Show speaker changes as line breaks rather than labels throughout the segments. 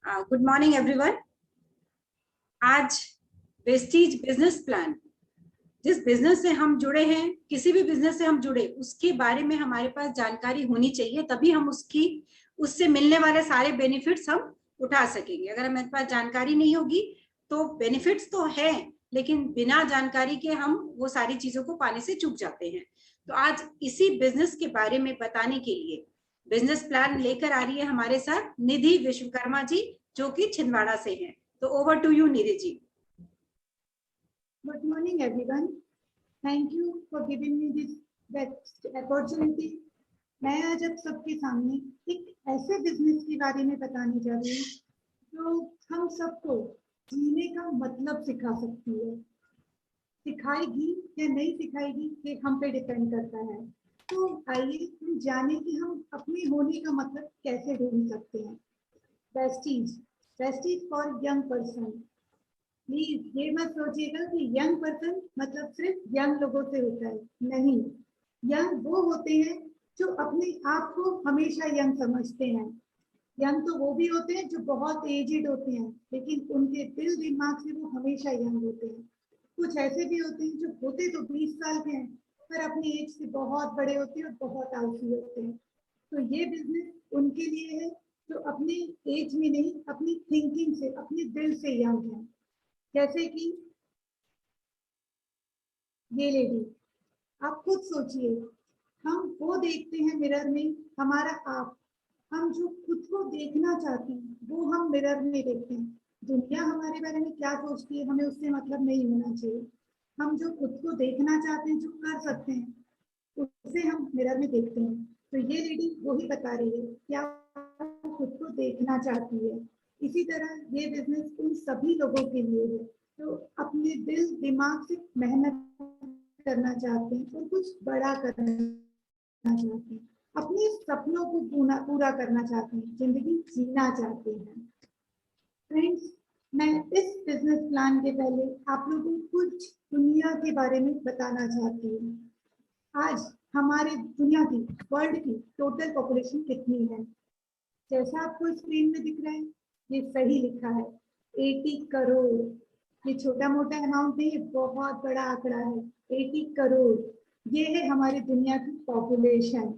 Good morning everyone. आज Vestige business plan, जिस business से हम जुड़े हैं, किसी भी बिजनेस से हम जुड़े, उसके बारे में हमारे पास जानकारी होनी चाहिए, तभी हम उससे मिलने वाले सारे बेनिफिट्स हम उठा सकेंगे। अगर हमारे पास जानकारी नहीं होगी तो बेनिफिट्स तो है, लेकिन बिना जानकारी के हम वो सारी चीजों को पाने से चूक जाते हैं। तो आज इसी बिजनेस के बारे में बताने के लिए बिजनेस प्लान लेकर आ रही है हमारे साथ निधि विश्वकर्मा जी, जो कि छिंदवाड़ा से हैं। तो over to you Nidhi ji.
Good morning, everyone. Thank you for giving me this opportunity. मैं आज आप सबके सामने एक ऐसे बिजनेस के बारे में बताने जा रही हूँ जो हम सबको जीने का मतलब सिखा सकती है। सिखाएगी या नहीं सिखाएगी ये हम पे डिपेंड करता है। तो आइए हम जाने कि हम अपने होने का मतलब कैसे ढूंढ सकते हैं। Vestige for young person. Please ये मत सोचिएगा कि यंग पर्सन मतलब सिर्फ यंग लोगों से होता है, नहीं। यंग वो होते हैं जो अपने आप को हमेशा यंग समझते हैं। यंग तो वो भी होते हैं जो बहुत एजेड होते हैं, लेकिन उनके दिल दिमाग से वो हमेशा यंग होते हैं। कुछ ऐसे भी होते हैं जो होते तो 20 साल के हैं पर अपनी एज से बहुत बड़े होते हैं और बहुत आलसी होते हैं। तो ये बिजनेस उनके लिए है जो अपनी एज में नहीं, अपनी थिंकिंग से, अपने दिल से यंग है। जैसे कि ये लेडी, आप खुद सोचिए, हम वो देखते हैं मिरर में हमारा आप, हम जो खुद को देखना चाहते हैं वो हम मिरर में देखते हैं। दुनिया हमारे बारे में क्या सोचती है हमें उससे मतलब नहीं होना चाहिए। हम जो खुद को देखना चाहते हैं, जो कर सकते हैं, उसे हम मिरर में देखते हैं। तो ये लेडी वही बता रही है कि आप खुद को देखना चाहती है। इसी तरह ये बिजनेस उन सभी लोगों के लिए है जो अपने दिल दिमाग से मेहनत करना चाहते हैं और कुछ बड़ा करना चाहते हैं, अपने सपनों को पूरा करना चाहते हैं, जिंदगी जीना चाहते हैं। फ्रेंड्स, मैं इस बिजनेस प्लान के पहले आप लोगों को कुछ दुनिया के बारे में बताना चाहती हूँ। आज हमारे दुनिया की, वर्ल्ड की टोटल पॉपुलेशन कितनी है? जैसा आपको स्क्रीन में दिख रहा है, ये सही लिखा है 80 करोड़। ये छोटा मोटा अमाउंट नहीं है, बहुत बड़ा आंकड़ा है। 80 करोड़ ये है हमारी दुनिया की पॉपुलेशन।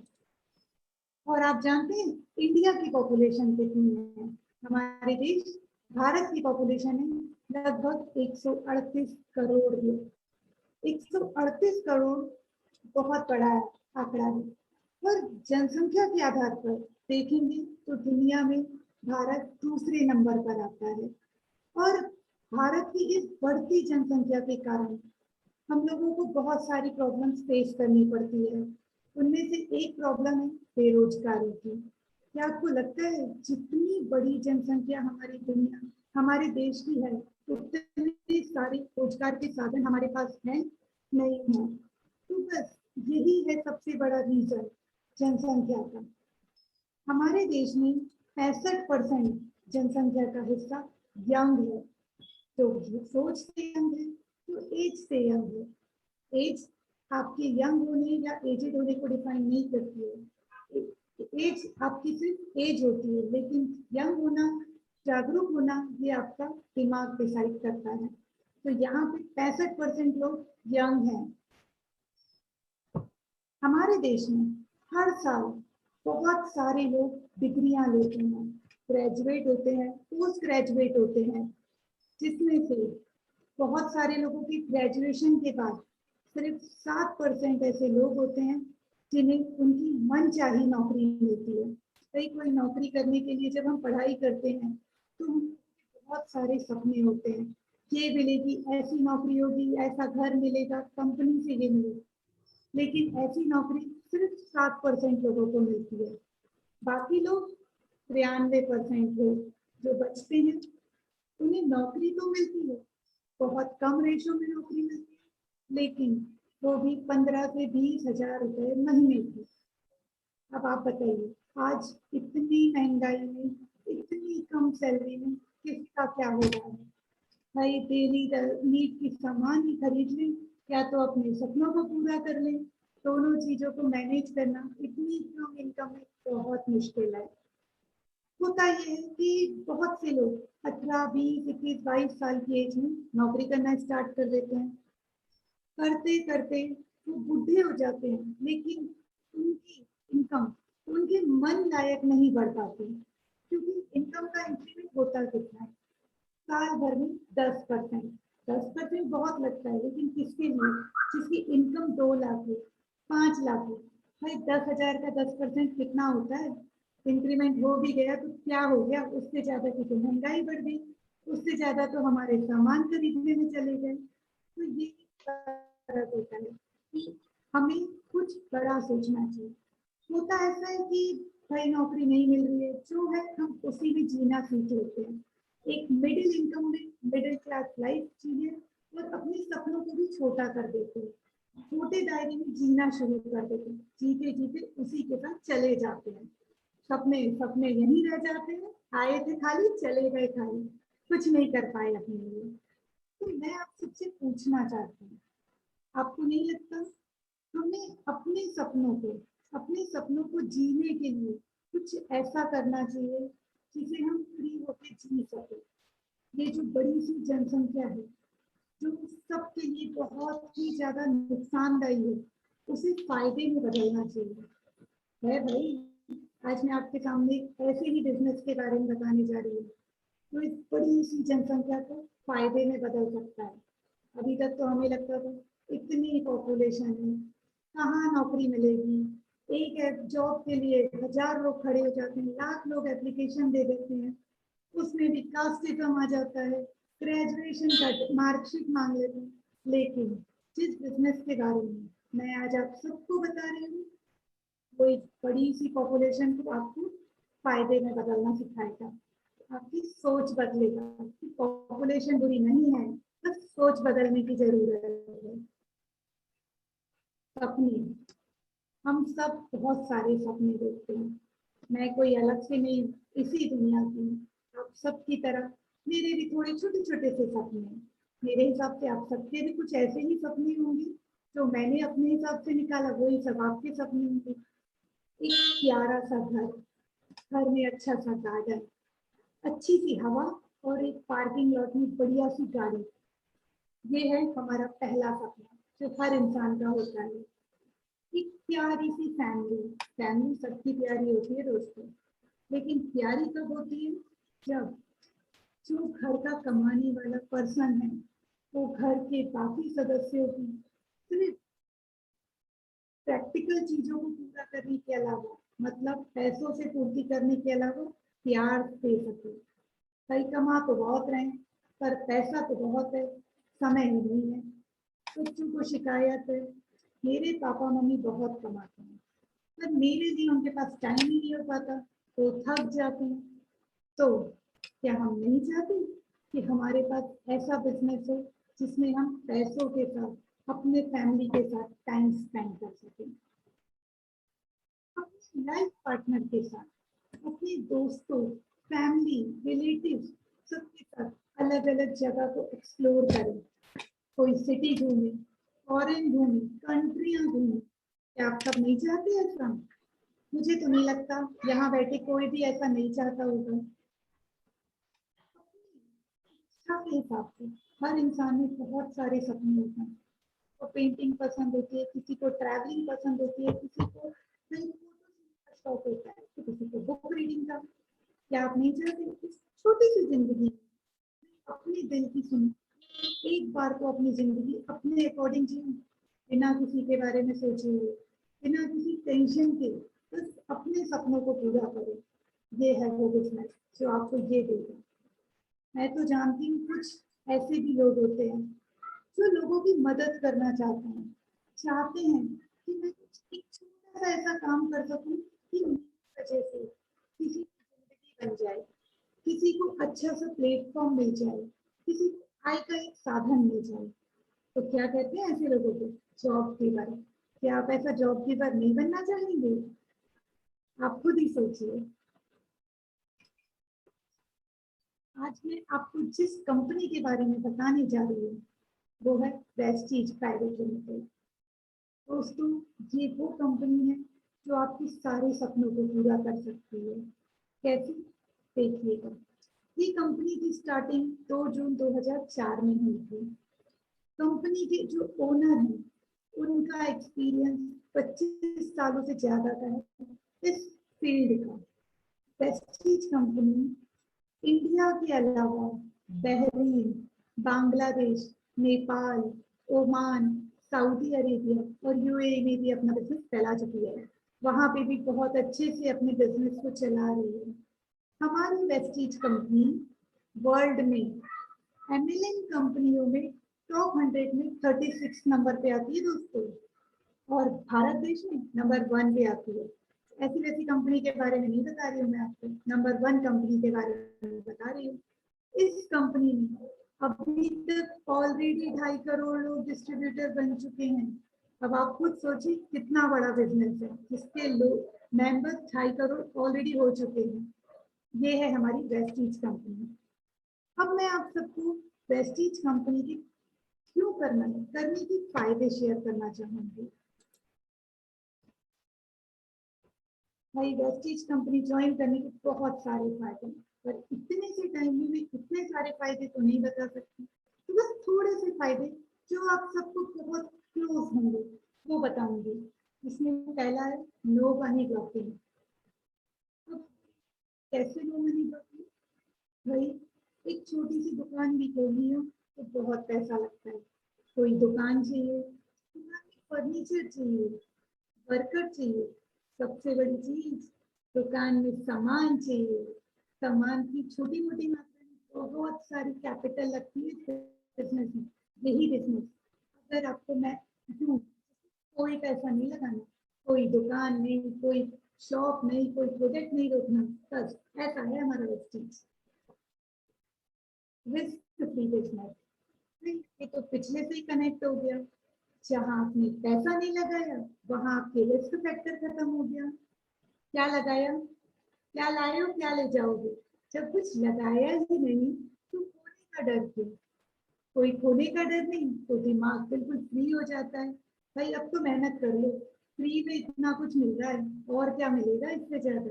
और आप जानते हैं इंडिया की पॉपुलेशन कितनी है? हमारे देश भारत की पॉपुलेशन है लगभग 138 करोड़। 138 करोड़ बहुत बड़ा आंकड़ा है। और जनसंख्या के आधार पर देखेंगे तो दुनिया में भारत दूसरे नंबर पर आता है। और भारत की इस बढ़ती जनसंख्या के कारण हम लोगों को बहुत सारी प्रॉब्लम्स फेस करनी पड़ती है। उनमें से एक प्रॉब्लम है बेरोजगारी की। क्या आपको लगता है जितनी बड़ी जनसंख्या हमारे देश की है, उतने सारे रोजगार के साधन हमारे पास हैं? नहीं है। तो बस यही है सबसे बड़ा रीजन जनसंख्या का। हमारे देश में 65% जनसंख्या का हिस्सा यंग है। तो सोच से यंग है, तो एज से यंग है। एज आपके यंग होने या एजेड होने को डिफाइन नहीं करती है। एज आपकी सिर्फ एज होती है, लेकिन यंग होना, जागरूक होना, ये आपका दिमाग डिसाइड करता है। तो यहाँ पे 65% लोग यंग हैं। हमारे देश में हर साल बहुत सारे लोग डिग्रियां लेते हैं, ग्रेजुएट होते हैं, पोस्ट ग्रेजुएट होते हैं, जिसमें से बहुत सारे लोगों की ग्रेजुएशन के बाद सिर्फ 7% ऐसे लोग होते हैं जिन्हें उनकी मनचाही नौकरी मिलती है। कई कोई नौकरी करने के लिए जब हम पढ़ाई करते हैं तो बहुत सारे सपने होते हैं, ये मिलेगी, ऐसी नौकरी होगी, ऐसा घर मिलेगा, कंपनी से ये मिलेगा। लेकिन ऐसी नौकरी सिर्फ 7% लोगों को मिलती है। बाकी लोग 93% लोग जो बचते हैं उन्हें नौकरी तो मिलती है, बहुत कम रेशो में नौकरी मिलती है, लेकिन वो भी 15 से 20 हजार रुपए महीने की। अब आप बताइए, आज इतनी महंगाई में, इतनी कम सैलरी में किसी का क्या हो रहा है? भाई डेली नीड की सामान ही खरीद लें या तो अपने सपनों को पूरा कर लें। दोनों चीजों को मैनेज करना इतनी कम इनकम में बहुत मुश्किल है। होता ये है कि बहुत से लोग 18, 20, 21, 22 साल की एज में नौकरी करना स्टार्ट कर देते हैं। करते करते वो बूढ़े हो जाते हैं, लेकिन उनकी इनकम उनके मन लायक नहीं बढ़ पाती, क्योंकि इनकम का इंक्रीमेंट होता कितना है, साल भर में 10%। 10% बहुत लगता है, लेकिन किसके लिए? जिसकी इनकम 2 लाख है, 5 लाख है, भाई 10,000 का 10% कितना होता है? इंक्रीमेंट हो भी गया तो क्या हो गया? उससे ज्यादा की तो महंगाई बढ़ गई, उससे ज्यादा तो हमारे सामान खरीदने में चले गए। तो ये फर्क होता है कि हमें कुछ बड़ा सोचना चाहिए। होता ऐसा है कि भाई नौकरी नहीं मिल रही है, जो है हम उसी में जीना सीख लेते हैं। एक मिडिल इनकम में मिडिल क्लास लाइफ जिए और अपने सपनों को भी छोटा कर देते हैं, छोटे दायरे में जीना शुरू कर देते हैं, जीते जीते उसी के साथ चले जाते हैं। सपने सपने यहीं रह जाते हैं, आए थे खाली चले गए खाली, कुछ नहीं कर पाए अपने लिए। तो मैं आप सबसे पूछना चाहती हूँ, आपको नहीं लगता हमें अपने सपनों को जीने के लिए कुछ ऐसा करना चाहिए जिसे हम फ्री होकर जी सके? ये जो बड़ी सी जनसंख्या है, जो सबके लिए बहुत ही ज्यादा नुकसानदायी है, उसे फायदे में बदलना चाहिए। है भाई, आज मैं आपके सामने ऐसे ही बिजनेस के बारे में बताने जा रही हूँ, तो इस बड़ी सी जनसंख्या को फायदे में बदल सकता है। अभी तक तो हमें लगता था इतनी पॉपुलेशन है, कहाँ नौकरी मिलेगी, एक जॉब के लिए 1000 लोग खड़े हो जाते हैं, लाख लोग एप्लीकेशन दे देते हैं, उसमें भी कास्टिज्म आ जाता है, ग्रेजुएशन का मार्कशीट मांग लेते हैं। लेकिन जिस बिजनेस के बारे में मैं आज आप सबको बता रही हूँ, वो एक बड़ी सी पॉपुलेशन को आपको फायदे में बदलना सिखाएगा। आपकी सोच बदलेगा कि पॉपुलेशन बुरी नहीं है, बस सोच बदलने की जरूरत है। सपने, हम सब बहुत सारे सपने देखते हैं, मैं कोई अलग से नहीं, इसी दुनिया की आप सबकी तरह मेरे भी थोड़े छोटे छोटे से सपने हैं। मेरे हिसाब से आप सबके भी कुछ ऐसे ही सपने होंगे, जो मैंने अपने हिसाब से निकाला वही सब आपके सपने होंगे। एक प्यारा सा घर, घर में अच्छा सा गार्डन, अच्छी सी हवा और एक पार्किंग लॉट में बढ़िया सी गाड़ी, ये है हमारा पहला सपना जो हर इंसान का होता है। एक प्यारी सी फैमिली, फैमिली सबकी प्यारी होती है दोस्तों, लेकिन प्यारी कब होती है? जब जो घर का कमाने वाला पर्सन है वो घर के बाकी सदस्यों की सिर्फ प्रैक्टिकल चीजों को पूरा करने के अलावा, मतलब पैसों से पूर्ति करने के अलावा प्यार दे सके। कई कमा तो बहुत रहे, पर पैसा तो बहुत है, समय ही नहीं है। बच्चों को शिकायत है, मेरे पापा मम्मी बहुत कमाते हैं, पर मेरे लिए उनके पास टाइम ही नहीं हो पाता, तो थक जाते हैं। तो क्या हम नहीं चाहते कि हमारे पास ऐसा बिजनेस हो जिसमें हम पैसों के साथ अपने फैमिली के साथ टाइम स्पेंड कर सकें, अपने लाइफ पार्टनर के साथ, अपने दोस्तों, फैमिली, रिलेटिव सबके साथ अलग अलग जगह को एक्सप्लोर करें, कोई सिटी घूमे, फॉरेन घूमे, कंट्रियां घूमे। क्या आप सब नहीं चाहते ऐसा? मुझे तो नहीं लगता यहाँ बैठे कोई भी ऐसा नहीं चाहता होगा। इच्छा के हिसाब से हर इंसान में बहुत सारे सपने होते हैं। को पेंटिंग पसंद होती है, किसी को ट्रैवलिंग पसंद होती है, किसी को शौक होता है, तो किसी को बुक रीडिंग का। क्या आप नहीं चाहते इस छोटी सी जिंदगी अपने दिल की सुन, एक बार को अपनी जिंदगी अपने अकॉर्डिंग जिए, बिना किसी के बारे में सोचे हुए, बिना किसी टेंशन के, बस अपने सपनों को पूरा करो। ये है वो बिजनेस जो आपको ये देगा। मैं तो जानती हूँ कुछ ऐसे भी लोग होते हैं जो लोगों की मदद करना चाहते हैं, चाहते हैं कि मैं कुछ एक छोटा सा ऐसा काम कर सकूं कि मेरी वजह से किसी की जिंदगी बन जाए, किसी को अच्छा सा प्लेटफॉर्म मिल जाए, किसी को आय का एक साधन मिल जाए। तो क्या कहते हैं ऐसे लोगों को? Job keeper. क्या आप ऐसा जॉब कीपर नहीं बनना चाहेंगे? आप खुद ही सोचिए। आज मैं आपको जिस कंपनी के बारे में बताने जा रही हूँ वो है प्रेस्टीज प्राइवेट लिमिटेड। दोस्तों, ये वो कंपनी है जो आपके सारे सपनों को पूरा कर सकती है। कैसे? देखिएगा, ये कंपनी की स्टार्टिंग 2 जून 2004 में हुई थी। कंपनी के जो ओनर हैं उनका एक्सपीरियंस 25 सालों से ज्यादा का है इस फील्ड का। वेस्टीज कंपनी इंडिया के अलावा Bahrain, Bangladesh, Nepal, Oman, Saudi Arabia और यूएई में भी अपना बिजनेस फैला चुकी है। वहां पे भी बहुत अच्छे से अपने बिजनेस को चला रही है। हमारी वेस्टीज कंपनी वर्ल्ड में एमएलएन कंपनियों में टॉप 100 में 36 नंबर पे आती है दोस्तों, और भारत देश में नंबर 1 पे आती है। ऐसी वैसी कंपनी के बारे में नहीं बता रही हूँ मैं आपको, नंबर 1 कंपनी के बारे में बता रही हूँ। इस कंपनी में अभी तक ऑलरेडी 2.5 करोड़ लोग डिस्ट्रीब्यूटर बन चुके हैं। अब आप खुद सोचिए कितना बड़ा बिजनेस है जिसके लोग मेंबर 2.5 करोड़ ऑलरेडी हो चुके हैं। ये है हमारी वेस्टीज कंपनी। अब मैं आप सबको वेस्टीज कंपनी की क्यों करने के फायदे शेयर करना चाहूंगी। भाई वेस्टीज कंपनी ज्वाइन करने के बहुत सारे फायदे हैं, पर इतने से टाइम में मैं इतने सारे फायदे तो नहीं बता सकती, तो बस थोड़े से फायदे जो आप सबको बहुत क्लोज होंगे वो बताऊंगी। इसमें पहला है नो मनी ब्लॉकिंग। अब कैसे नो मनी ब्लॉकिंग? भाई एक छोटी सी दुकान भी खोलनी हो तो बहुत पैसा लगता है। कोई दुकान चाहिए, दुकान में फर्नीचर चाहिए, वर्कर चाहिए, सबसे बड़ी चीज दुकान में सामान चाहिए। सामान की छोटी मोटी मात्रा में बहुत सारी कैपिटल लगती है बिजनेस में। यही बिजनेस अगर आपको मैं दूं, कोई पैसा नहीं लगाना, कोई दुकान नहीं, कोई शॉप नहीं, कोई प्रोजेक्ट नहीं रोकना, बस ऐसा है हमारा वेस्टीज। रिस्क फ्री बिजनेस, ये तो पिछले से ही कनेक्ट हो गया। जहां आपने पैसा नहीं लगाया वहां आपके रिस्क फैक्टर खत्म हो गया। क्या लगाया, क्या लाए हो, क्या ले जाओगे? जब कुछ लगाया ही नहीं तो खोने का डर क्यों? कोई खोने का डर नहीं तो दिमाग बिल्कुल फ्री हो जाता है। भाई अब तो मेहनत कर लो, फ्री में इतना कुछ मिल रहा है, और क्या मिलेगा इससे ज्यादा।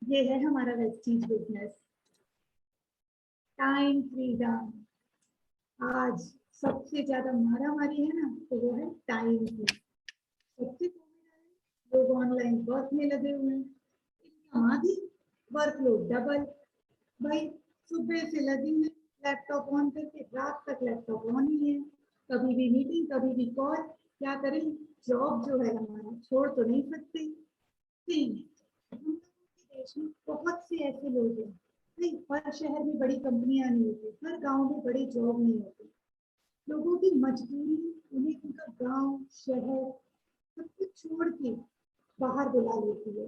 ये है हमारा वेस्टीज बिजनेस। टाइम फ्रीडम, आज सबसे ज्यादा मारा मारी है ना तो वो है टाइम की। सबसे लोग ऑनलाइन वर्क में लगे हुए हैं, इनका आधी वर्कलोड डबल। भाई सुबह से लगी है लैपटॉप ऑन करके, रात तक लैपटॉप ऑन ही है, कभी भी मीटिंग कभी भी कॉल। क्या करें, जॉब जो है हमारा छोड़ तो नहीं सकते। देश में बहुत से ऐसे लोग हैं, नहीं हर शहर में बड़ी कंपनियां नहीं होती, हर गांव में बड़ी जॉब नहीं होती। लोगों की मजबूरी उन्हें उनका गांव शहर सब कुछ छोड़ के बाहर बुला लेती है।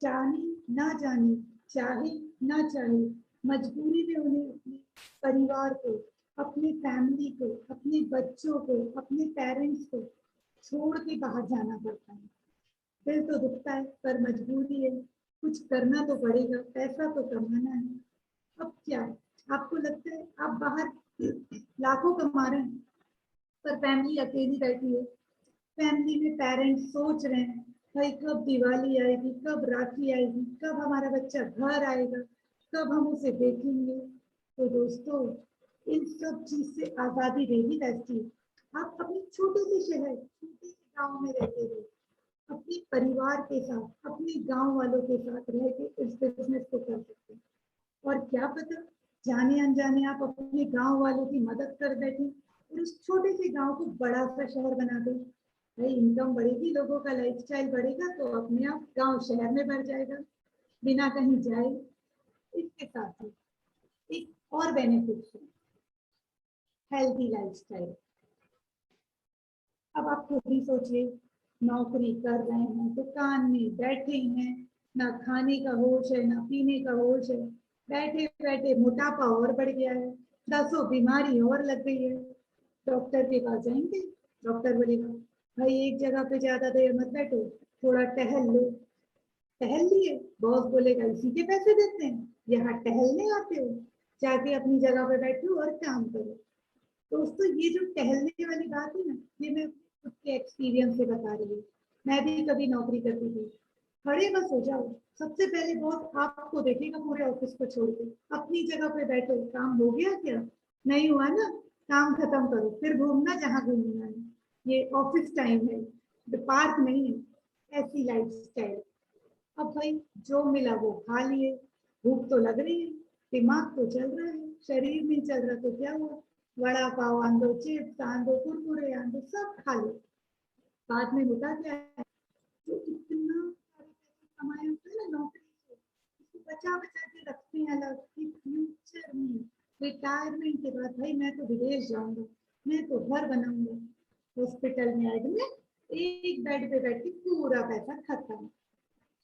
जाने ना जाने, चाहे ना चाहे, मजबूरी में उन्हें अपने परिवार को, अपने फैमिली को, अपने बच्चों को, अपने पेरेंट्स को छोड़ के बाहर जाना पड़ता है। दिल तो दुखता है पर मजबूरी है, कुछ करना तो पड़ेगा, पैसा तो कमाना है। अब क्या है, आपको लगता है आप बाहर लाखों कमा रहे हैं पर फैमिली अकेली बैठी है। फैमिली में पेरेंट्स सोच रहे हैं भाई कब दिवाली आएगी, कब राखी आएगी, कब हमारा बच्चा घर आएगा, कब हम उसे देखेंगे। तो दोस्तों इन सब चीज से आजादी देगी वेस्टी। आप अपने छोटे से शहर, छोटे से गांव में रहते हो, अपने परिवार के साथ, अपने गांव वालों के साथ रह के इस बिजनेस को कर सकते हैं। और क्या पता जाने अनजाने आप अपने गांव वालों की मदद कर बैठे और उस छोटे से गांव को बड़ा सा शहर बना दे। भाई इनकम बढ़ेगी, लोगों का लाइफस्टाइल बढ़ेगा तो अपने आप गांव शहर में बढ़ जाएगा बिना कहीं जाए। इसके साथ ही एक और बेनिफिट है, हेल्थी लाइफस्टाइल। अब आप खुद ही सोचिए, नौकरी कर रहे हैं, दुकान में बैठे हैं, ना खाने का होश है ना पीने का होश है, बैठे बैठे मोटापा और बढ़ गया है, 10 बीमारी और लग गई है। डॉक्टर के पास जाएंगे, डॉक्टर बोलेगा भाई एक जगह पे ज्यादा देर मत बैठो, थोड़ा टहल लो। टहल लिए, बॉस बोलेगा इसी के पैसे देते हैं, यहाँ टहलने आते हो, जाके अपनी जगह पे बैठो और काम करो। दोस्तों ये जो टहलने वाली बात है ना, ये मैं खुद के एक्सपीरियंस से बता रही हूँ। मैं भी कभी नौकरी करती थी, खड़े बस हो जाओ, सबसे पहले बॉस आपको देखेगा पूरे ऑफिस को छोड़ के। अपनी जगह पे बैठो, काम हो गया क्या? नहीं हुआ ना, काम खत्म करो, फिर घूमना जहाँ घूमना है। ये ऑफिस टाइम है, पार्क नहीं है। ऐसी लाइफ स्टाइल। अब भाई जो मिला वो खा लिए, भूख तो लग रही है, दिमाग तो चल रहा है, शरीर नहीं चल रहा तो क्या हुआ? वड़ा पाव आन दो, चिप्स आन दो, कुरकुरे आन दो, सब खा लो। बाद में होता क्या है, जो इतना सारा पैसा कमाया होता है ना नौकरी से, उसको बचा बचा के रखते हैं अलग कि फ्यूचर में रिटायरमेंट के बाद भाई मैं तो विदेश जाऊंगा, मैं तो घर बनाऊंगा। हॉस्पिटल में एडमिट, एक बेड पे बैठ के पूरा पैसा खत्म।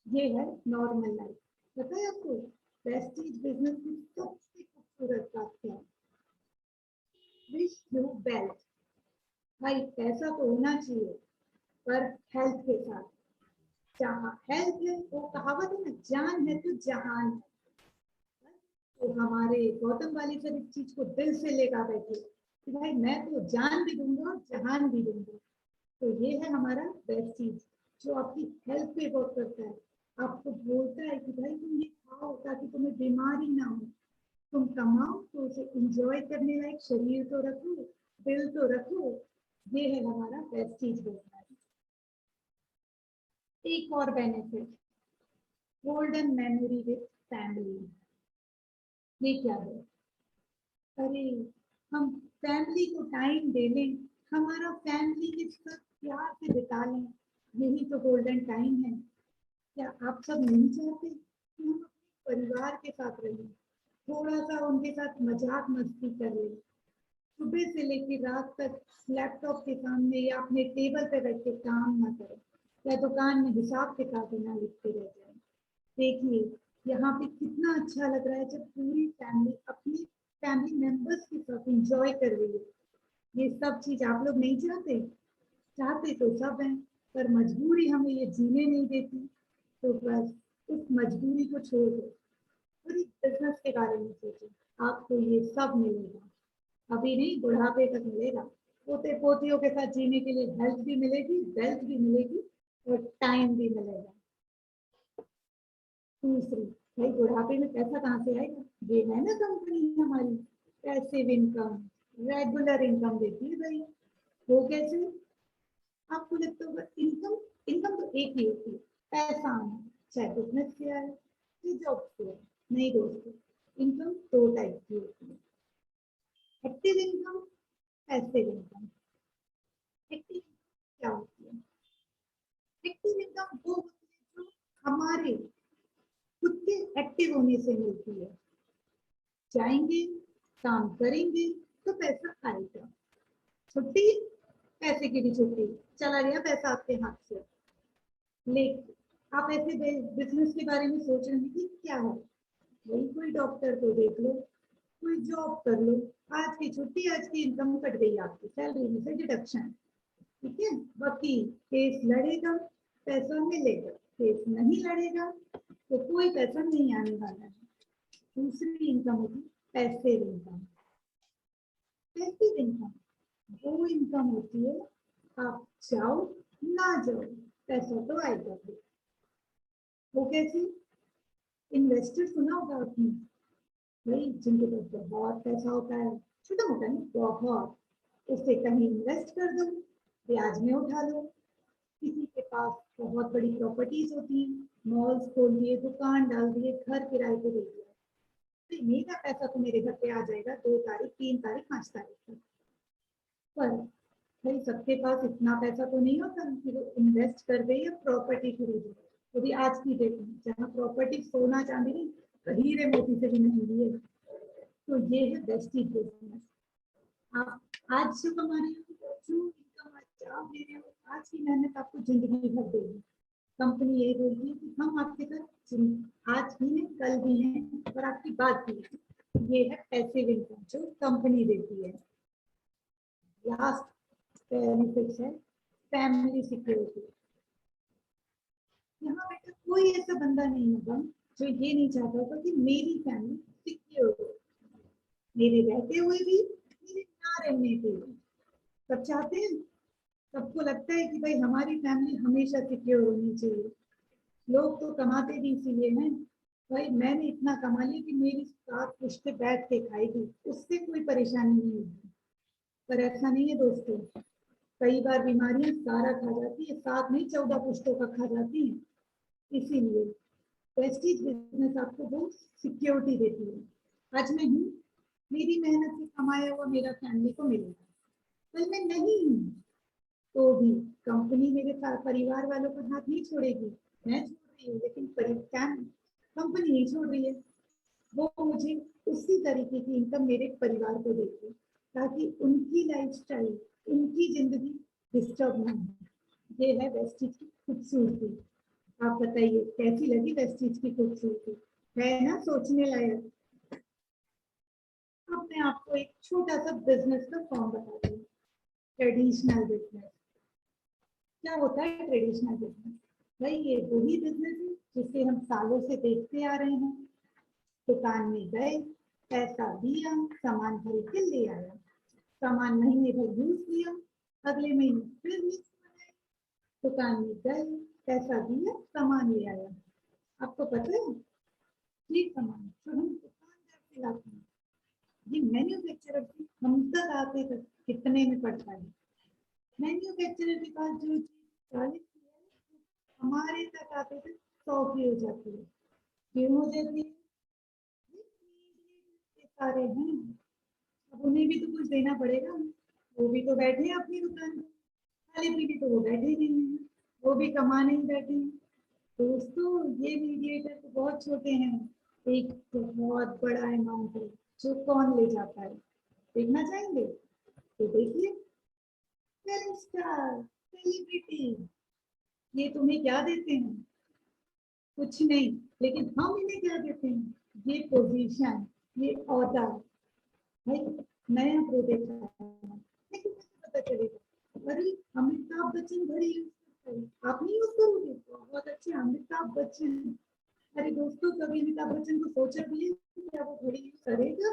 ये है नॉर्मल लाइफ। पता है आपको प्रेस्टीज बिजनेस की सबसे खूबसूरत बात क्या है? Wish you belt. भाई पैसा तो होना चाहिए, पर हेल्थ के साथ। जहाँ हेल्थ है, वो कहावत है ना, जान है तो जहान है। तो हमारे गौतम वाली सर इस चीज को दिल से लेकर बैठे कि भाई मैं तो जान भी दूंगा और जहान भी दूंगा। तो ये है हमारा बेस्ट चीज, जो आपकी हेल्थ पे वर्क करता है। आपको बोलता है कि भाई तुम ये खाओ ताकि तुम्हें बीमारी ना हो। तुम कमाओ तो उसे एंजॉय करने लायक शरीर तो रखो, दिल तो रखो। ये है हमारा बेस्ट चीज बोलता है। एक और benefit, golden memory with family. ये क्या है? अरे हम फैमिली को टाइम दे लें, हमारा फैमिली के साथ प्यार से बिता लें, यही तो गोल्डन टाइम है। क्या आप सब नहीं चाहते कि हम अपने परिवार के साथ रहें, थोड़ा सा उनके साथ मजाक मस्ती कर लें, सुबह से लेकर रात तक लैपटॉप के सामने या अपने टेबल पे बैठ के काम ना करें, या दुकान में हिसाब किताब ना लिखते रह जाए। देखिए यहाँ पे कितना अच्छा लग रहा है जब पूरी फैमिली अपनी फैमिली मेंबर्स के साथ एंजॉय कर रही है। ये सब चीज आप लोग नहीं चाहते? चाहते तो सब हैं, पर मजबूरी हमें ये जीने नहीं देती। तो बस उस मजबूरी को छोड़ दो और इस बिजनेस के बारे में सोचो। आपको ये सब मिलेगा, अभी नहीं बुढ़ापे तक मिलेगा। पोते पोतियों के साथ जीने के लिए हेल्थ भी मिलेगी, वेल्थ भी मिलेगी, और टाइम भी मिलेगा। दूसरी, भाई बुढ़ापे में पैसा कहाँ से आएगा? ये है ना कंपनी हमारी, पैसिव इनकम, रेगुलर इनकम देती है भाई। वो कैसे? आपको लगता होगा इनकम, इनकम तो एक ही होती है, पैसा आना, चाहे बिजनेस से आए या जॉब से आए। नहीं दोस्तों, इनकम दो टाइप की होती है, active income, passive income. Active क्या होती है? एक्टिव इनकम वो होती है जो हमारे खुद के एक्टिव होने से मिलती है। जाएंगे, काम करेंगे तो पैसा आएगा। छुट्टी, पैसे की भी छुट्टी, चला गया पैसा आपके हाथ से। लेकिन आप ऐसे बिजनेस के बारे में सोच रहे हैं कि क्या है, वही कोई डॉक्टर को देख लो, कोई जॉब कर लो, आज की छुट्टी, आज की इनकम कट गई आपकी सैलरी में से डिडक्शन। ठीक है, वकील केस लड़ेगा, पैसा मिलेगा, केस नहीं लड़ेगा तो कोई पैसा नहीं आने वाला है। दूसरी इनकम होगी पैसिव इनकम। पैसिव इनकम वो इनकम होती है, आप जाओ ना जाओ पैसा तो आएगा। वो कैसे? इन्वेस्टर सुना होगा आपने, भाई जिनके पास बहुत पैसा होता है, छोटा मोटा नहीं बहुत, उससे कहीं इन्वेस्ट कर दो, ब्याज में उठा लो। किसी के पास बहुत बड़ी प्रॉपर्टीज होती हैं, मॉल्स खोल दिए, दुकान डाल दिए, घर किराए पे दे दिया, तो मेरा पैसा तो मेरे घर पे आ जाएगा 2 तारीख, 3 तारीख, 5 तारीख तक। पर भाई सबके पास इतना पैसा तो नहीं होता कि वो इन्वेस्ट कर दे या प्रॉपर्टी खरीदे। तो भी आज की डेट में जहाँ प्रॉपर्टी सोना चांदी नहीं, हीरे मोती से भी महंगी है। तो ये है बेस्टी बिजनेस। आप आज जो कमा रहे हो, जो इनकम आज आप ले रहे हो, आज की मेहनत आपको जिंदगी भर देगी। कंपनी यही बोलती है कि हम आपके साथ आज भी हैं, कल भी हैं और आपकी बात भी है। ये है पैसिव इनकम जो कंपनी देती है। लास्ट बेनिफिट्स है फैमिली सिक्योरिटी। यहाँ बेटा कोई ऐसा बंदा नहीं होगा जो ये नहीं चाहता होगा कि मेरी फैमिली सिक्योर हो, मेरे रहते हुए भी, मेरे ना रहने पे भी। सब चाहते हैं, सबको लगता है कि भाई हमारी फैमिली हमेशा सिक्योर होनी चाहिए। लोग तो कमाते भी इसीलिए हैं। भाई मैंने इतना कमा लिया कि मेरी 7 पुश्तें बैठ के खाएगी, उससे कोई परेशानी नहीं होगी। पर ऐसा नहीं है दोस्तों, कई बार बीमारियां सारा खा जाती है, 7 नहीं 14 पुश्तों का खा जाती है। इसीलिए प्रेस्टीज बिजनेस आपको बहुत सिक्योरिटी देती है। आज मैं हूँ, मेरी मेहनत से कमाया हुआ मेरा फैमिली को मिलेगा। कल मैं नहीं हूँ तो भी कंपनी मेरे परिवार वालों का हाथ नहीं छोड़ेगी। मैं छोड़ रही हूँ लेकिन कंपनी नहीं छोड़ रही है। वो मुझे उसी तरीके की इनकम मेरे परिवार को देती है, ताकि उनकी लाइफस्टाइल, उनकी जिंदगी डिस्टर्ब ना हो। ये है वेस्टीज की खूबसूरती। आप बताइए कैसी लगी वेस्टीज की खूबसूरती? है ना सोचने लायक? अब मैं आपको एक छोटा सा बिजनेस का फॉर्म बताती हूँ। ट्रेडिशनल बिजनेस क्या होता है? ट्रेडिशनल बिजनेस भाई ये वही बिजनेस है जिसे हम सालों से देखते आ रहे हैं। दुकान में गए, पैसा दिया, सामान खरीद के ले आया, सामान महीने भर यूज किया, अगले महीने फिर यूज बनाया, दुकान में गए, पैसा दिया, सामान ले आया। आपको पता है ये सामान जो हम दुकानदार से लाते हैं, ये मैन्युफैक्चरर से हम तक आते तक कितने में पड़ता है? मैन्युफैक्चरर के पास जो चीज 40 की है, हमारे तक आते तक 100 की हो जाती है। क्यों हो जाती है? सारे हैं, अब उन्हें भी तो कुछ देना पड़ेगा। वो भी तो बैठे हैं अपनी दुकान में, खाली पीली तो वो बैठे ही नहीं है, वो भी कमाने ही बैठे हैं। दोस्तों ये मीडिएटर तो बहुत छोटे हैं, एक बहुत बड़ा अमाउंट है जो कौन ले जाता है। देखना चाहेंगे तो देखिए। फिल्म स्टार, सेलिब्रिटी, ये तुम्हें क्या देते हैं? कुछ नहीं, लेकिन हम इन्हें क्या देते हैं? ये पोजीशन, ये ओहदा। भाई नया प्रोजेक्ट आया, लेकिन पता चलेगा अरे अमिताभ बच्चन घड़ी यूज करता है, आप नहीं यूज करोगे? बहुत अच्छे अमिताभ बच्चन। अरे दोस्तों कभी अमिताभ बच्चन को सोचा भी है क्या वो घड़ी यूज करेगा?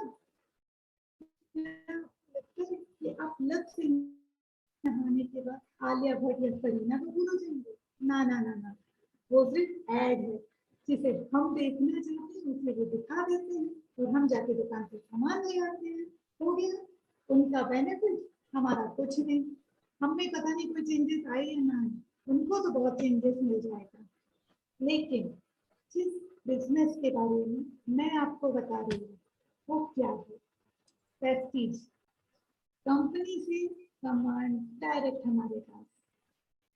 लगता है कि आप लत से नहाने के बाद आलिया भट्ट या करीना कपूर हो जाएंगे? ना ना ना ना, वो सिर्फ एड है जिसे हम देखना चाहते हैं, उसे वो दिखा देते हैं और हम जाके दुकान से सामान ले आते हैं। हो गया उनका बेनिफिट, हमारा कुछ नहीं। हमें पता नहीं कोई चेंजेस आए या ना आए, उनको तो बहुत चेंजेस मिल जाएगा। लेकिन जिस बिजनेस के बारे में मैं आपको बता रही हूँ वो क्या है? प्रेस्टीज कंपनी से सामान डायरेक्ट हमारे पास।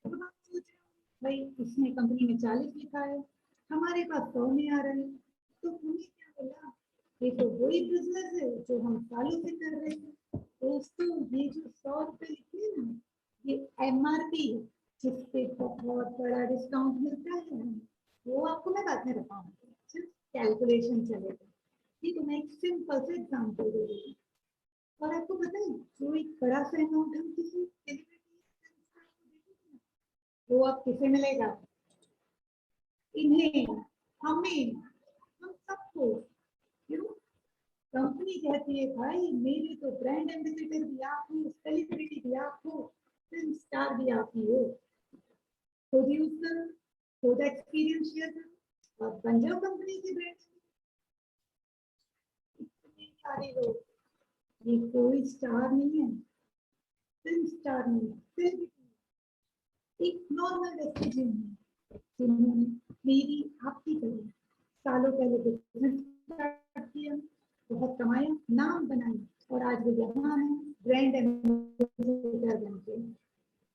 तो आप सोच रहे हो भाई इसमें कंपनी में 40 लिखा है, हमारे पास 100 में आ रहा है, तो हमें क्या बोला? ये तो वही बिजनेस है जो हम सालों से कर रहे हैं। दोस्तों ये जो 100 रुपए लिखे हैं ना, ये MRP है जिसपे बहुत बड़ा डिस्काउंट मिलता है हमें। वो आपको मैं बाद में बताऊंगी, सिर्फ कैलकुलेशन चलेगा। ठीक है, मैं एक सिंपल से एग्जाम्पल दे रही हूँ। और आपको पता है जो एक बड़ा सा अमाउंट हम किसी वो अब किसे मिलेगा? इन्हें, हमें, हम सबको। क्यों? कंपनी कहती है भाई मेरे तो ब्रांड एम्बेसडर भी आप हो, सेलिब्रिटी भी आप हो, फिल्म स्टार भी आप ही हो। खुद यूज करो, खुद एक्सपीरियंस शेयर करो और बन जाओ कंपनी के ब्रांड। इतने सारे लोग, ये कोई स्टार नहीं है, फिल्म स्टार नहीं है, सेलिब्रिटी, एक नॉर्मल व्यक्ति है जिन्होंने मेरी आपकी तरह सालों पहले बिजनेस स्टार्ट किया, बहुत कमाया, नाम बनाया और आज वो यहाँ है ब्रांड एम्बेसडर बन के।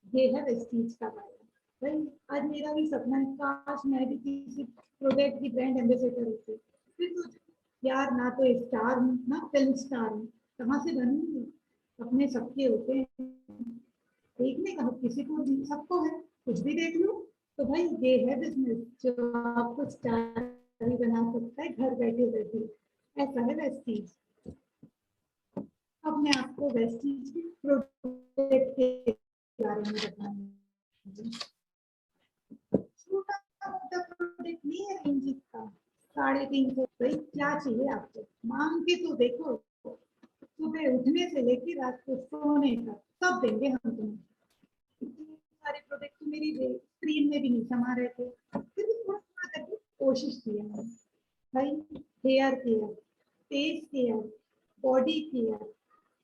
ये है वेस्टीज का फायदा। भाई आज मेरा भी सपना है काश मैं भी किसी प्रोडक्ट की ब्रांड एम्बेसडर होती। फिर सोचो यार ना तो स्टार हूँ ना फिल्म स्टार हूँ, कहाँ से बनूंगी? अपने सबके होते हैं, देखने का किसी को सबको है, कुछ भी देख लो। तो भाई ये है बिजनेस जो आपको स्टार भी बना सकता है घर बैठे बैठे। ऐसा है वेस्टीज। अब मैं आपको वेस्टीज के प्रोडक्ट के बारे में बताऊंगी। छोटा मोटा प्रोडक्ट नहीं है रेंज का, 350 भाई क्या चाहिए आपको? मांग के तो देखो, सुबह उठने से लेकर रात को सोने तक सब देंगे हम तुम्हें। सारे प्रोडक्ट तो मेरी स्क्रीन में भी नहीं समा रहे थे, फिर भी थोड़ा कोशिश की है भाई। Hair care, face care, body care,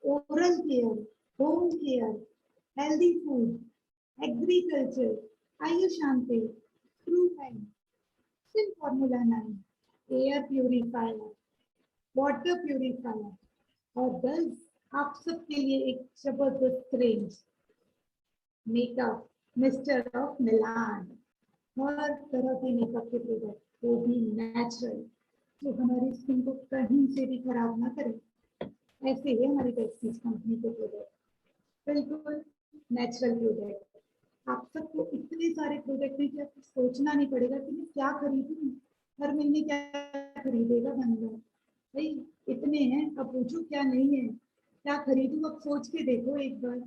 oral care, home care, healthy food, agriculture, Ayushanti, true health, सिन formula 9, air purifier, water purifier और गर्ल्स आप सबके लिए एक जबरदस्त range makeup mister of Milan, हर तरह के मेकअप के प्रोडक्ट, वो भी नेचुरल, जो हमारी स्किन को कहीं से भी खराब ना करे। ऐसे ही हमारी वेस्टीज कंपनी के प्रोडक्ट बिल्कुल नेचुरल प्रोडक्ट। आप सबको इतने सारे प्रोडक्ट हैं कि आपको सोचना नहीं पड़ेगा कि मैं क्या खरीदूं, हर महीने क्या खरीदेगा बंदा। भाई इतने हैं, अब पूछो क्या नहीं है, क्या खरीदूं, अब सोच के देखो एक बार।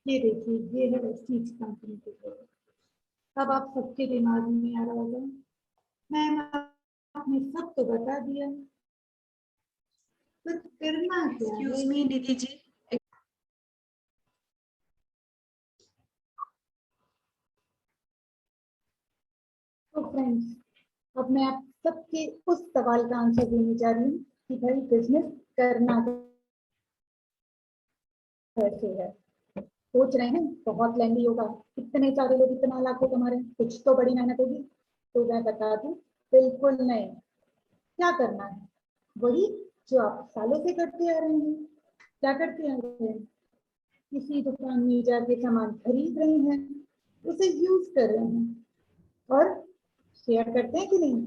ये देखिए, ये है वेस्टीज कंपनी के प्रोडक्ट। अब आप सबके दिमाग में आ रहा होगा मैम आपने सब तो बता दिया, पर करना क्या है?
एक्सक्यूज मी निधि जी,
तो फ्रेंड्स, अब मैं आप सबके उस सवाल का आंसर देने जा रही हूँ कि भाई बिजनेस करना कैसे है। सोच रहे हैं बहुत लेंदी होगा, इतने सारे लोग इतना लाखों कमा रहे हैं, कुछ तो बड़ी मेहनत होगी। तो मैं बता दूं, बिल्कुल नहीं। क्या करना है वही जो आप सालों से करते आ रहे हैं। क्या करते आ रहे हैं? किसी दुकान में जाके सामान खरीद रहे हैं, उसे यूज कर रहे हैं और शेयर करते हैं कि नहीं।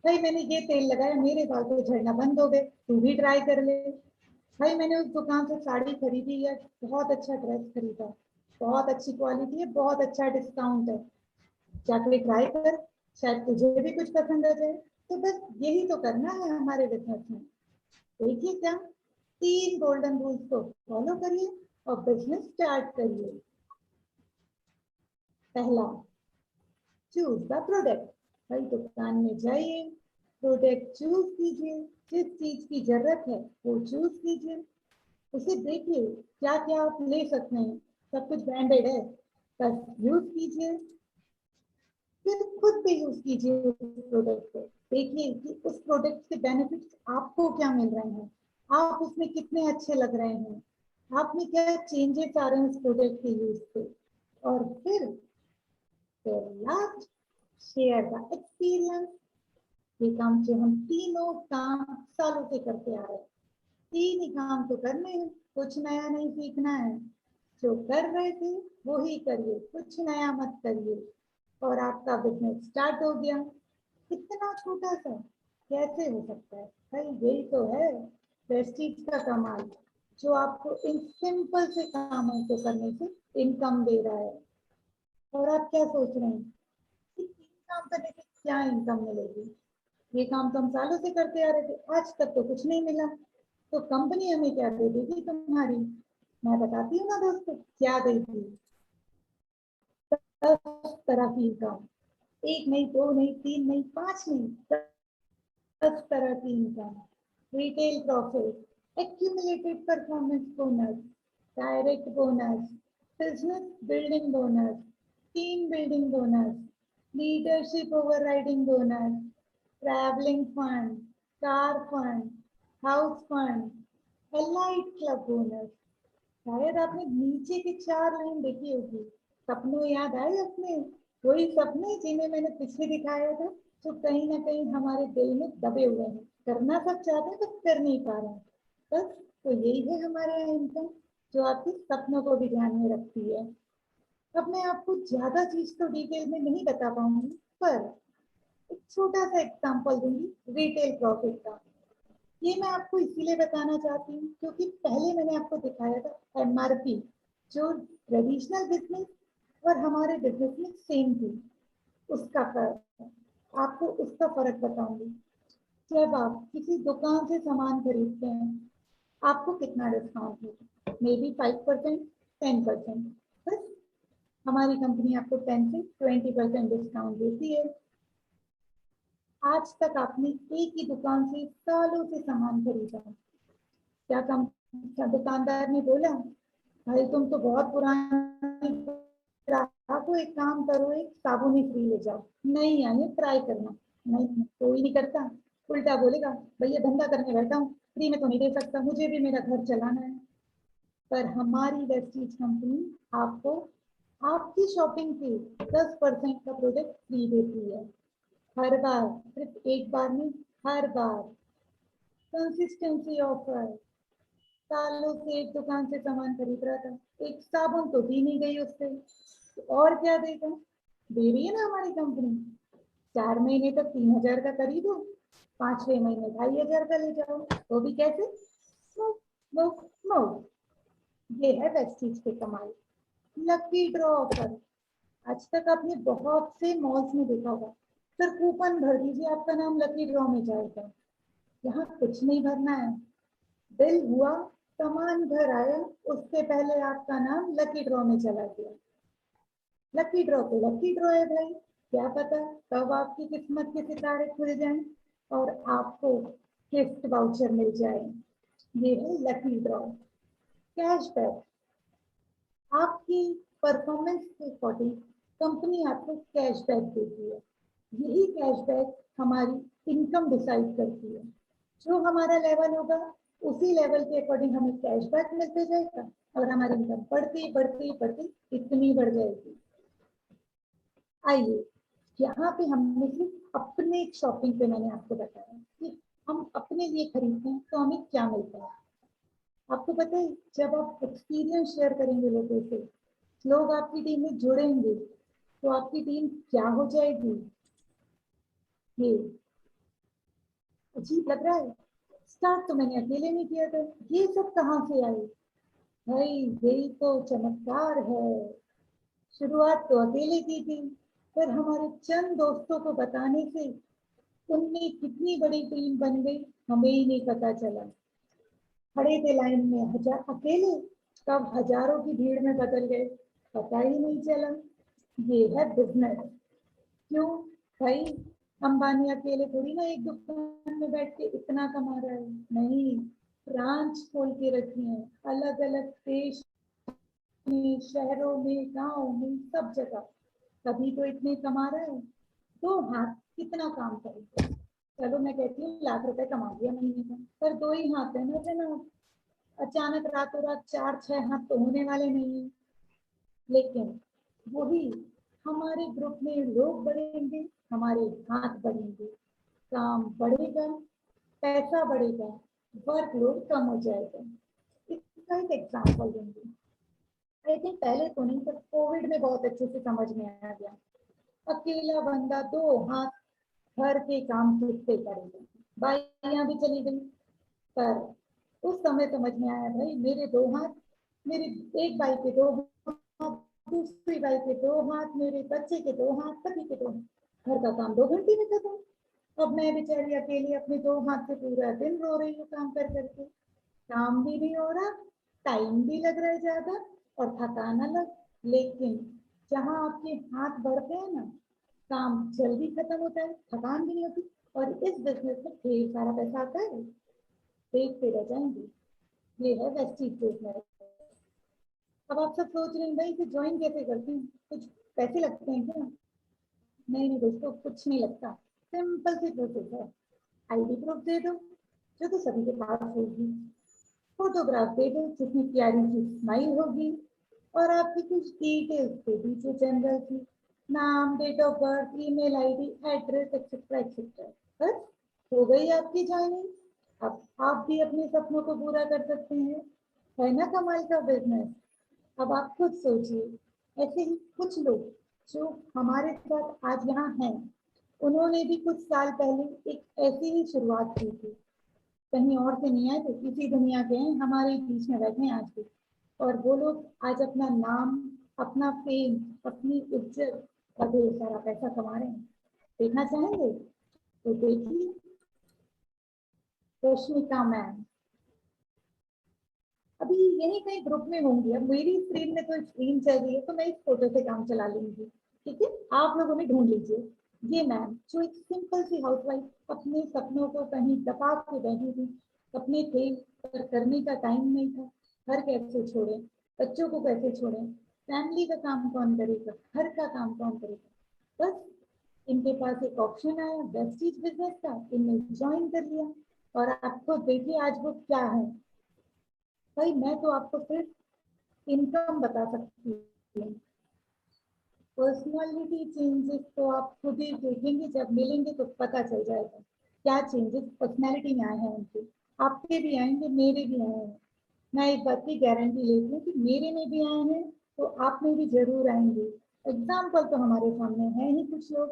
भाई मैंने ये तेल लगाया, मेरे बाल तो झड़ना बंद हो गए, तू भी ट्राई कर ले। भाई मैंने उस दुकान से साड़ी खरीदी या बहुत अच्छा ड्रेस खरीदा, बहुत अच्छी क्वालिटी है, बहुत अच्छा डिस्काउंट है, जाके ट्राई कर, शायद तुझे भी कुछ पसंद आ जाए। तो बस यही तो करना है हमारे बिजनेस में। देखिए क्या, 3 गोल्डन रूल्स को फॉलो करिए और बिजनेस स्टार्ट करिए। पहला, चूज द प्रोडक्ट। भाई दुकान में जाइए, प्रोडक्ट चूज कीजिए, जिस चीज की जरूरत है वो चूज कीजिए, उसे देखिए क्या क्या आप ले सकते हैं, सब कुछ ब्रांडेड है, बस यूज कीजिए। फिर खुद भी यूज कीजिए उस प्रोडक्ट को, देखिए कि उस प्रोडक्ट से बेनिफिट्स आपको क्या मिल रहे हैं, आप उसमें कितने अच्छे लग रहे हैं, आप में क्या चेंजेस आ रहे हैं उस प्रोडक्ट के यूज से। और फिर लास्ट, शेयर द एक्सपीरियंस। ये काम जो हम तीनों काम सालों से करते आ रहे हैं, तीन ही काम तो करने हैं, कुछ नया नहीं सीखना है। जो कर रहे थे वो ही करिए, कुछ नया मत करिए, और आपका बिजनेस स्टार्ट हो गया। कितना छोटा सा कैसे हो सकता है? भाई यही तो है प्रेस्टीज का कमाल, जो आपको इन सिंपल से कामों को करने से इनकम दे रहा है। और आप क्या सोच रहे हैं कि काम करने से क्या इनकम मिलेगी? ये काम तो हम सालों से करते आ रहे थे, आज तक तो कुछ नहीं मिला, तो कंपनी हमें क्या दे देगी तुम्हारी? मैं बताती हूँ ना दोस्तों, क्या देगी। 10 तरह की इनकम, एक नहीं, दो नहीं, तीन नहीं, 5 नहीं, 10 तरह की income. Retail profit, accumulated performance bonus, direct bonus, business building bonus, team building bonus, leadership overriding bonus, travelling fund, car fund, house fund, allied club bonus. शायद आपने नीचे की 4 लाइन देखी होगी। सपनों याद आए अपने? वही सपने जिन्हें मैंने पीछे दिखाया था, जो कहीं ना कहीं हमारे दिल में दबे हुए हैं, करना सब चाहते हैं बस कर नहीं पा रहे हैं। बस तो यही है हमारे यहाँ इनकम, जो आपके सपनों को भी ध्यान में रखती है। अब मैं आपको ज्यादा चीज तो डिटेल में नहीं बता पाऊंगी, पर एक छोटा सा एग्जाम्पल दूंगी रिटेल प्रॉफिट का। ये मैं आपको इसीलिए बताना चाहती हूँ क्योंकि पहले मैंने आपको दिखाया था एमआरपी, जो ट्रेडिशनल बिजनेस और हमारे बिजनेस में सेम थी, उसका फर्क, आपको उसका फर्क बताऊंगी। जब आप किसी दुकान से सामान खरीदते हैं, आपको कितना डिस्काउंट होगा? मे बी 5%, 10%, बस। हमारी कंपनी आपको 10 से 20% डिस्काउंट देती है। आज तक आपने एक ही दुकान से सालों से सामान खरीदा, क्या कम दुकानदार ने बोला भाई तुम तो बहुत पुराने ग्राहक हो, एक काम करो, एक साबुन ही फ्री ले जाओ? नहीं, आइए ट्राई करना। नहीं, कोई नहीं करता, उल्टा बोलेगा भैया धंधा करने बैठा हूँ, फ्री में तो नहीं दे सकता, मुझे भी मेरा घर चलाना है। पर हमारी वेस्टीज कंपनी आपको आपकी शॉपिंग के 10% का प्रोडक्ट फ्री देती है, हर बार, सिर्फ एक बार नहीं, हर बार। Consistency offer. सालों से एक दुकान से सामान खरीद रहा था, एक साबुन तो दी नहीं गई उससे, तो और क्या देगा, दे रही है ना हमारी कंपनी। 4 महीने तक 3,000 का खरीदो, 5-6 महीने 2,500 का ले जाओ, वो भी कैसे, ये है वेस्टीज के कमाल। Lucky draw offer. आज तक आपने बहुत से मॉल्स में देखा होगा, सर कूपन भर दीजिए आपका नाम लकी ड्रॉ में जाएगा। यहाँ कुछ नहीं भरना है, बिल हुआ, सामान घर आया, उससे पहले आपका नाम लकी ड्रॉ में चला गया। लकी ड्रॉ तो लकी ड्रॉ है भाई, क्या पता कब आपकी किस्मत के सितारे खुल जाएं और आपको गिफ्ट वाउचर मिल जाए। ये है लकी ड्रॉ। कैशबैक। आपकी परफॉर्मेंस के अकॉर्डिंग कंपनी आपको कैशबैक देती है। यही कैशबैक हमारी इनकम डिसाइड करती है। जो हमारा लेवल होगा उसी लेवल के अकॉर्डिंग हमें कैशबैक मिलते जाएगा और हमारी इनकम बढ़ती बढ़ती बढ़ती इतनी बढ़ जाएगी। आइए, यहाँ पे हमने सिर्फ अपने शॉपिंग पे मैंने आपको बताया कि हम अपने लिए खरीदते हैं तो हमें क्या मिलता है। आपको पता है, जब आप एक्सपीरियंस शेयर करेंगे लोगों से, लोग आपकी टीम में जुड़ेंगे, तो आपकी टीम क्या हो जाएगी। ये अजीब लग रहा है, स्टार्ट तो मैंने अकेले नहीं किया था, ये सब कहाँ से आई भाई, यही तो चमत्कार है। शुरुआत तो अकेले की थी, पर हमारे चंद दोस्तों को बताने से उनमें कितनी बड़ी टीम बन गई हमें ही नहीं पता चला। खड़े थे लाइन में अकेले, कब हजारों की भीड़ में बदल गए पता ही नहीं चला। ये है बिजनेस। क्यों भाई, अंबानी अकेले थोड़ी ना एक दुकान में बैठ के इतना कमा रहा है, नहीं, ब्रांच खोल के रखी है अलग अलग देश में, शहरों में, गांव में, सब जगह। तभी तो इतने कमा रहा है। 2 हाथ कितना काम करेंगे, चलो मैं कहती हूँ लाख रुपए कमा दिया महीने का, पर 2 ही हाथ है ना जनाब, अचानक रातों रात 4-6 हाथ तो होने वाले नहीं है। लेकिन वही हमारे ग्रुप में लोग बढ़ेंगे, हमारे हाथ बढ़ेंगे, काम बढ़ेगा, पैसा बढ़ेगा, वर्कलोड कम हो जाएगा। इसका एक एग्जाम्पल दूंगी। आई थिंक पहले तो नहीं, पर कोविड में बहुत अच्छे से समझ में आ गया। अकेला बंदा 2 हाथ घर के काम किससे करेगा, बाइयां भी चली गई, पर उस समय समझ में आया भाई मेरे 2 हाथ, मेरे एक बाई के 2 हाथ, दूसरी बाई के 2 हाथ, मेरे बच्चे के 2 हाथ, पति के 2 हाथ, घर का काम 2 घंटे में खत्म। अब मैं बेचारी अकेली अपने 2 हाथ से पूरा दिन रो रही हूँ काम कर करके, काम भी नहीं हो रहा, टाइम भी लग रहा है ज्यादा और थकान अलग। लेकिन जहाँ आपके हाथ बढ़ते हैं ना, काम जल्दी खत्म होता है, थकान भी नहीं होती, और इस बिजनेस में ढेर सारा पैसा आता है, देखते रह जाएंगे। ये है वेस्टीज बिजनेस। अब आप सब सोच रहे हैं भाई इसे ज्वाइन कैसे करते हैं, कुछ पैसे लगते हैं क्या। नहीं नहीं दोस्तों, कुछ नहीं लगता, सिंपल सी प्रोसेस है। आईडी प्रूफ दे दो, जो तो सभी के पास होगी, फोटोग्राफ दे दो जिसमें प्यारी सी स्माइल होगी, और आपकी कुछ डिटेल्स दे दीजिए जनरल की, नाम, date of birth, email ID, address, etcetera etcetera. बस हो गई आपकी ज्वाइनिंग। अब आप भी अपने सपनों को पूरा कर सकते हैं। है ना कमाल का बिजनेस। अब आप खुद सोचिए, ऐसे ही कुछ लोग जो हमारे साथ आज यहाँ हैं, उन्होंने भी कुछ साल पहले एक ऐसी ही शुरुआत की थी, कहीं और से नहीं आए थे, किसी दुनिया के हैं, हमारे बीच में बैठे हैं आज भी, और वो लोग आज अपना नाम, अपना फेम, अपनी इज्जत और ढेर सारा पैसा कमा रहे हैं। देखना चाहेंगे तो देखिए, रश्मिका मैम अभी यही कहीं ग्रुप में होंगी। अब मेरी स्क्रीन में तो स्क्रीन चल रही है तो मैं इस फोटो से काम चला लूंगी, ठीक है, आप लोगों ने ढूंढ लीजिए। ये मैम जो एक सिंपल सी हाउसवाइफ अपने सपनों को कहीं दबा के बैठी थी, सपने थे पर करने का टाइम नहीं था, घर कैसे छोड़े, बच्चों को कैसे छोड़े, फैमिली का काम कौन करेगा, घर का काम कौन करेगा, बस इनके पास एक ऑप्शन आया वेस्टीज बिजनेस का, इनने ज्वाइन कर लिया और आपको देखिए आज वो क्या है। भाई मैं तो आपको सिर्फ इनकम बता सकती हूँ, पर्सनालिटी चेंजेस तो आप खुद ही देखेंगे, जब मिलेंगे तो पता चल जाएगा क्या चेंजेस पर्सनालिटी में आए हैं उनके। आपके भी आएंगे, मेरे भी आए हैं। मैं एक बात की गारंटी लेती हूँ कि मेरे में भी आए हैं तो आप में भी जरूर आएंगे। एग्जाम्पल तो हमारे सामने है ही कुछ लोग।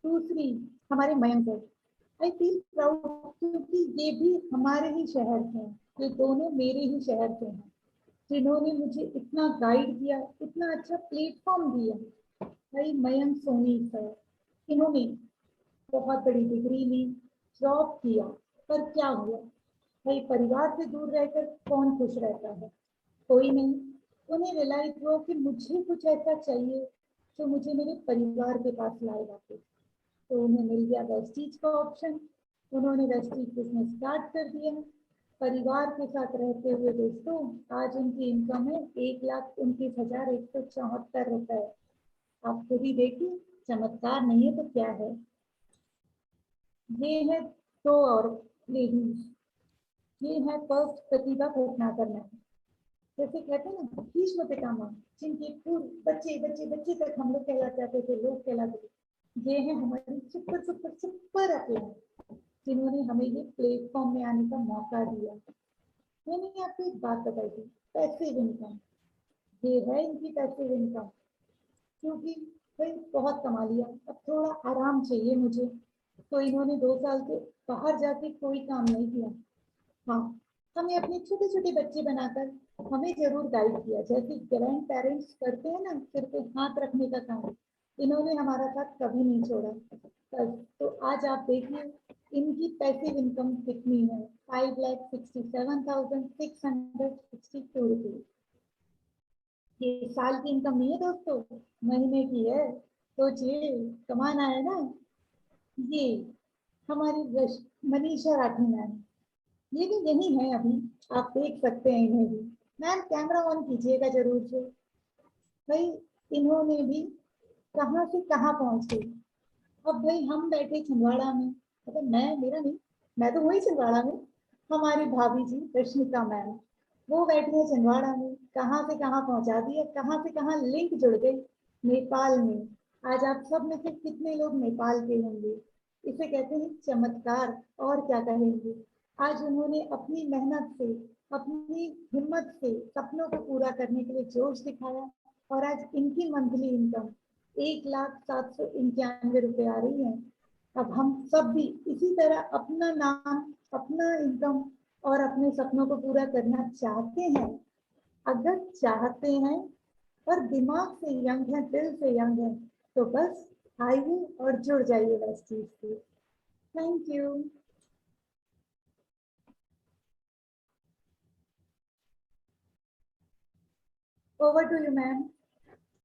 दूसरी, हमारे Mayank sir, I feel proud क्योंकि ये भी हमारे ही शहर से हैं, ये दोनों मेरे ही शहर से हैं, जिन्होंने मुझे इतना गाइड किया, इतना अच्छा प्लेटफॉर्म दिया। भाई मयंक सोनी सर, इन्होंने बहुत बड़ी डिग्री ली, जॉब किया, पर क्या हुआ? भाई परिवार से दूर रहकर कौन खुश रहता है? कोई नहीं। उन्हें रियलाइज हुआ कि मुझे कुछ ऐसा चाहिए जो मुझे मेरे परिवार के पास लाए वापस। तो उन्हें मिल गया वेस्टीज का ऑप्शन। उन्होंने वेस्टीज बिजनेस स्टार्ट कर दिया। परिवार के साथ रहते हुए दोस्तों आज उनकी इनकम है 1,29,174 रुपए। आप खुद ही देखिए, चमत्कार नहीं है तो क्या है। ये है दो और लेडीज, ये है फर्स्ट प्रतिभा भटनागर में। जैसे कहते हैं ना भीष्म पितामह, जिनके पूर्व बच्चे बच्चे बच्चे तक हम लोग कहलाते थे, लोग कहलाते थे। ये है हमारी सुपर सुपर सुपर अपलाइन, जिन्होंने हमें ये प्लेटफॉर्म में आने का मौका दिया। मैंने आपको एक बात बताई थी, पैसिव इनकम। ये है इनकी पैसिव इनकम, क्योंकि भाई बहुत कमा लिया, अब थोड़ा आराम चाहिए मुझे, तो इन्होंने 2 साल से बाहर जाके कोई काम नहीं किया। हाँ, हमें अपने छोटे छोटे बच्चे बनाकर हमें जरूर गाइड किया, जैसे ग्रैंड पेरेंट्स करते हैं ना सिर पे हाथ रखने का काम, इन्होंने हमारा साथ कभी नहीं छोड़ा। तो आज आप देखिए इनकी पैसिव इनकम कितनी है, 5,67,662 रुपीज। ये साल की इनकम नहीं है दोस्तों, महीने की है। सोचिए कमाना है ना। ये हमारी मनीषा राठी मैम, ये भी यही है अभी, आप देख सकते हैं इन्हें भी। मैम कैमरा ऑन कीजिएगा जरूर से। भाई इन्होंने भी कहाँ से कहाँ पहुंच गई। अब भाई हम बैठे छिंदवाड़ा में, मतलब मैं, मेरा नहीं, मैं तो वही छिंदवाड़ा में, हमारी भाभी जी रश्मिका मैम, वो बैठी है छिंदवाड़ा में, कहाँ से कहाँ पहुंचा दिया, कहाँ से कहाँ लिंक जुड़ गई नेपाल में। आज आप सब में से कितने लोग नेपाल के होंगे? इसे कहते हैं चमत्कार, और क्या कहेंगे। आज उन्होंने अपनी मेहनत से, अपनी हिम्मत से सपनों को पूरा करने के लिए जोश दिखाया, और आज इनकी मंथली इनकम 1,07,91 रुपए आ रही है। अब हम सब भी इसी तरह अपना नाम, अपना इनकम और अपने सपनों को पूरा करना चाहते हैं। अगर चाहते हैं और दिमाग से यंग है, दिल से यंग है, तो बस आइए और जुड़ जाइए वेस्टीज से। Thank you. Over to you ma'am.